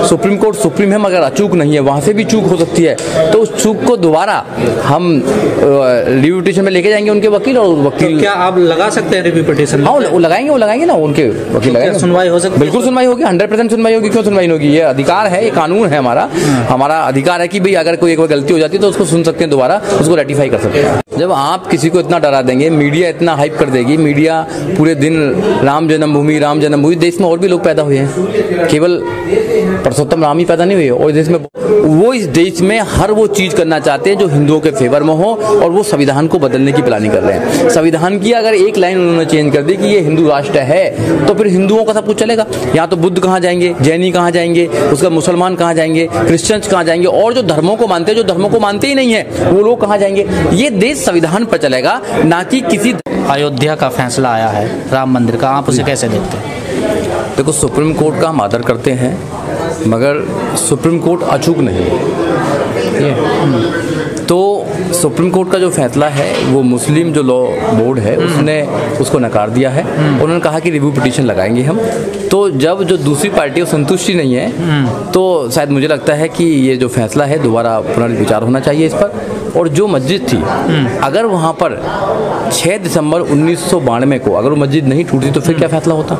Supreme court supreme है मगर अचूक नहीं है, वहाँ से भी चूक हो सकती है। तो उस चूक को दोबारा हम रिव्यू पिटीशन में लेके जाएंगे उनके वकील, और वकील तो क्या आप लगा सकते हैं रिव्यू पिटीशन? हाँ वो लगाएंगे ना, उनके वकील लगाएंगे। सुनवाई हो सकती है? बिल्कुल सुनवाई होगी, 100% सुनवाई होगी। क्यों सुनवाई होगी? ये अधिकार है, ये कानून है हमारा अधिकार है कि भाई अगर कोई एक बार गलती हो जाती है तो उसको सुन सकते हैं, दोबारा उसको रेटिफाई कर सकते हैं। जब आप किसी को इतना डरा देंगे, मीडिया इतना हाइप कर देगी, मीडिया पूरे दिन राम जन्मभूमि, देश में और भी लोग पैदा हुए हैं, केवल परसोत्तम राम ही पैदा नहीं हुए, और देश में वो इस देश में हर वो चीज करना चाहते हैं जो हिंदुओं के फेवर में हो, और वो संविधान को बदलने की प्लानिंग कर रहे हैं। संविधान की अगर एक लाइन उन्होंने चेंज कर दी कि ये हिंदू राष्ट्र है, तो फिर हिंदुओं का सब कुछ चलेगा। यहाँ तो बुद्ध कहाँ जाएंगे, जैनी कहाँ जाएंगे, उसका मुसलमान कहाँ जाएंगे, क्रिश्चियंस कहाँ जाएंगे, और जो धर्मों को मानते हैं, जो धर्मों को मानते ही नहीं है, वो लोग कहाँ जाएंगे। ये देश संविधान पर चलेगा, ना कि किसी। अयोध्या का फैसला आया है राम मंदिर का, आप उसे कैसे देखते हैं? देखो, सुप्रीम कोर्ट का हम आदर करते हैं, मगर सुप्रीम कोर्ट अचूक नहीं है। तो सुप्रीम कोर्ट का जो फैसला है वो मुस्लिम जो लॉ बोर्ड है उसने उसको नकार दिया है। उन्होंने कहा कि रिव्यू पिटीशन लगाएंगे हम। तो जब जो दूसरी पार्टी को संतुष्टि नहीं है, तो शायद मुझे लगता है कि ये जो फैसला है दोबारा पुनर्विचार होना चाहिए इस पर। और जो मस्जिद थी, अगर वहाँ पर 6 दिसंबर 1992 को अगर वो मस्जिद नहीं टूटी तो फिर क्या फैसला होता,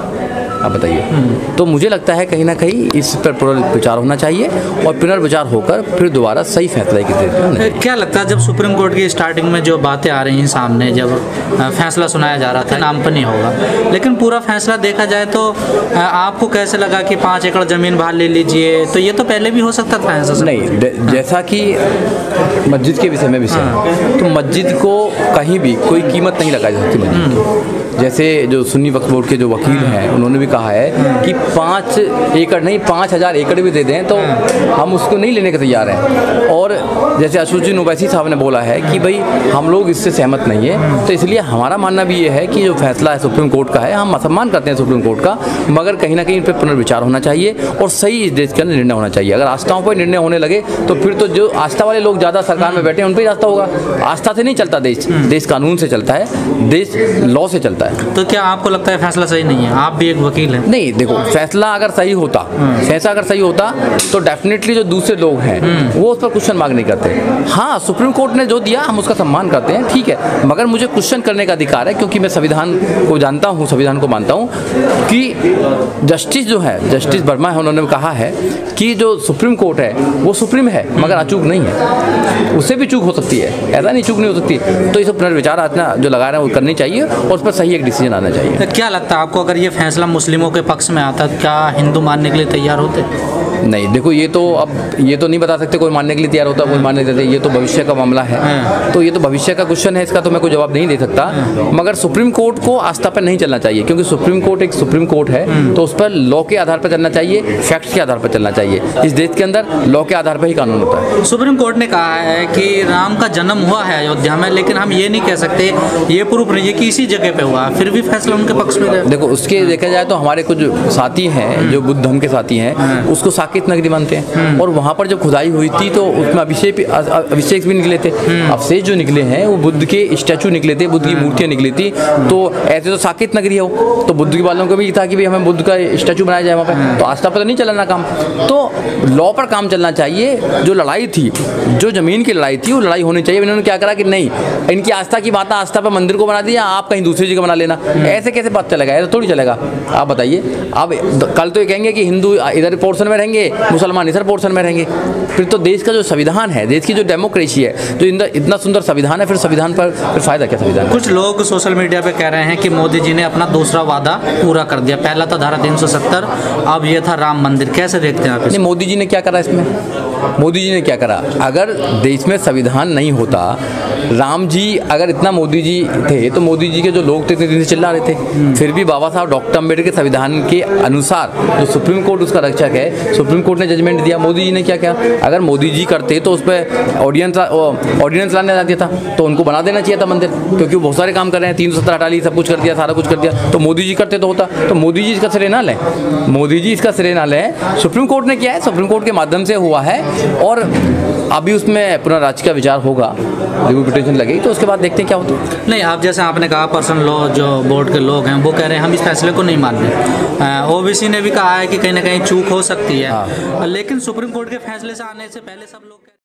आप बताइए। तो मुझे लगता है कहीं ना कहीं इस पर पुनर्विचार होना चाहिए, और पुनर्विचार होकर फिर दोबारा सही फैसला की। क्या लगता है जब सुप्रीम कोर्ट की स्टार्टिंग में जो बातें आ रही हैं सामने, जब फैसला सुनाया जा रहा था नाम पर नहीं होगा, लेकिन पूरा फैसला देखा जाए तो आपको कैसे लगा कि 5 एकड़ ज़मीन बाहर ले लीजिए, तो ये तो पहले भी हो सकता था ऐसा? नहीं, जैसा कि मस्जिद के विषय में तो मस्जिद को कहीं भी कोई कीमत नहीं लगाई जा सकती मस्जिद की। जैसे जो सुन्नी वक्फ बोर्ड के जो वकील हैं उन्होंने भी कहा है कि 5 एकड़ नहीं 5000 एकड़ भी दे दें तो हम उसको नहीं लेने के तैयार हैं। और जैसे असुद्दीन ओवैसी साहब ने बोला है कि भाई हम लोग इससे सहमत नहीं है, तो इसलिए हमारा मानना भी ये है कि जो फैसला है सुप्रीम कोर्ट का है, हम सम्मान करते हैं सुप्रीम कोर्ट का, मगर कहीं ना कहीं इन पर पुनर्विचार होना चाहिए और सही इस देश के अंदर निर्णय होना चाहिए। अगर आस्थाओं पर निर्णय होने लगे तो फिर तो जो आस्था वाले लोग ज़्यादा सरकार में बैठे हैं उन पर ही आस्था होगा। आस्था से नहीं चलता देश कानून से चलता है, देश लॉ से चलता है। तो क्या आपको लगता है फैसला सही नहीं है? आप भी एक वकील हैं। नहीं, देखो, फैसला अगर सही होता तो डेफिनेटली जो दूसरे लोग हैं वो उस पर क्वेश्चन मार्क नहीं करते। हाँ, सुप्रीम कोर्ट ने जो दिया हम उसका सम्मान करते हैं, ठीक है, मगर मुझे क्वेश्चन करने का अधिकार है, क्योंकि मैं संविधान को जानता हूँ, संविधान को मानता हूँ कि जस्टिस जो है, जस्टिस वर्मा है, उन्होंने कहा है कि जो सुप्रीम कोर्ट है वो सुप्रीम है मगर अचूक नहीं है, उससे भी चूक हो सकती है, ऐसा नहीं चूक नहीं हो सकती। तो इस पुनर्विचार आतना जो लगा रहे हैं वो करनी चाहिए और उस पर सही एक डिसीजन आना चाहिए। क्या लगता है आपको, अगर ये फैसला मुस्लिमों के पक्ष में आता, क्या हिंदू मानने के लिए तैयार होते? नहीं, देखो, ये तो नहीं बता सकते कोई मानने के लिए तैयार होता है, कोई मानने देते, ये तो भविष्य का मामला है। तो ये तो भविष्य का क्वेश्चन है, इसका तो मैं कोई जवाब नहीं दे सकता। मगर सुप्रीम कोर्ट को आस्था पर नहीं चलना चाहिए, क्योंकि सुप्रीम कोर्ट एक सुप्रीम कोर्ट है, तो उस पर लॉ के आधार पर चलना चाहिए, फैक्ट्स के आधार पर चलना चाहिए। इस देश के अंदर लॉ के आधार पर ही कानून होता है। सुप्रीम कोर्ट ने कहा है कि राम का जन्म हुआ है अयोध्या में, लेकिन हम ये नहीं कह सकते, ये प्रूफ नहीं है कि इसी जगह पे हुआ, फिर भी फैसला उनके पक्ष में है। देखो, उसके देखा जाए तो हमारे कुछ साथी हैं जो बुद्ध धर्म के साथी हैं, उसको साकेत नगरी मानते हैं, और वहाँ पर जब खुदाई हुई थी तो उसमें अभिषेक भी निकले थे। अवशेष जो निकले हैं वो बुद्ध के स्टैचू निकले थे, बुद्ध की मूर्तियाँ निकली थी। तो ऐसे तो साकेत नगरी है वो, तो बुद्ध के वालों को भी था कि भाई हमें बुद्ध का स्टैचू बनाया जाए वहाँ पे, तो आस्था पर नहीं चलना काम। तो लॉ पर काम चलना चाहिए। जो लड़ाई थी, जो जमीन की लड़ाई थी, वो लड़ाई होनी चाहिए। इन्होंने क्या करा कि नहीं, इनकी आस्था की बात, आस्था पर मंदिर को बना दिया, आप कहीं दूसरी जगह बना लेना, ऐसे कैसे बात चलेगा? ऐसा थोड़ी चलेगा, आप बताइए। अब कल तो ये कहेंगे कि हिंदू इधर पोर्शन में रहेंगे, मुसलमान इधर पोर्शन में रहेंगे, फिर तो देश का जो संविधान है, देश की जो डेमोक्रेसी है, जो इतना सुंदर संविधान है, फिर संविधान पर फिर फायदा क्या संविधान? कुछ लोग सोशल मीडिया पे कह रहे हैं कि मोदी जी ने अपना दूसरा वादा पूरा कर दिया। पहला था धारा 370, अब ये था राम मंदिर। कैसे देखते हैं आप इसे? मोदी जी ने क्या करा इसमें? मोदी जी ने क्या करा? अगर देश में संविधान नहीं होता, राम जी अगर इतना मोदी जी थे, तो मोदी जी के जो लोग थे इतने दिन से चिल्ला रहे थे। फिर भी बाबा साहब डॉक्टर अम्बेडकर के संविधान के अनुसार जो सुप्रीम कोर्ट उसका रक्षक है, सुप्रीम कोर्ट ने जजमेंट दिया। मोदी जी ने क्या किया? अगर मोदी जी करते तो उस पर ऑर्डिनेंस लाने लगा था, तो उनको बना देना चाहिए था मंदिर, क्योंकि वो बहुत सारे काम कर रहे हैं। 370 हटा ली, सब कुछ कर दिया, सारा कुछ कर दिया, तो मोदी जी करते तो होता। तो मोदी जी इसका श्रेय ना लें, मोदी जी इसका श्रेय ना लें। सुप्रीम कोर्ट ने किया है, सुप्रीम कोर्ट के माध्यम से हुआ है, और अभी उसमें पुनर्राज्य का विचार होगा, रिव्यू पिटीशन लगेगी तो उसके बाद देखते हैं क्या होता है। नहीं, आप जैसे आपने कहा पर्सनल लॉ जो बोर्ड के लोग हैं वो कह रहे हैं हम इस फैसले को नहीं मान रहे। ओबीसी ने भी कहा है कि कहीं ना कहीं चूक हो सकती है, लेकिन सुप्रीम कोर्ट के फैसले से आने से पहले सब लोग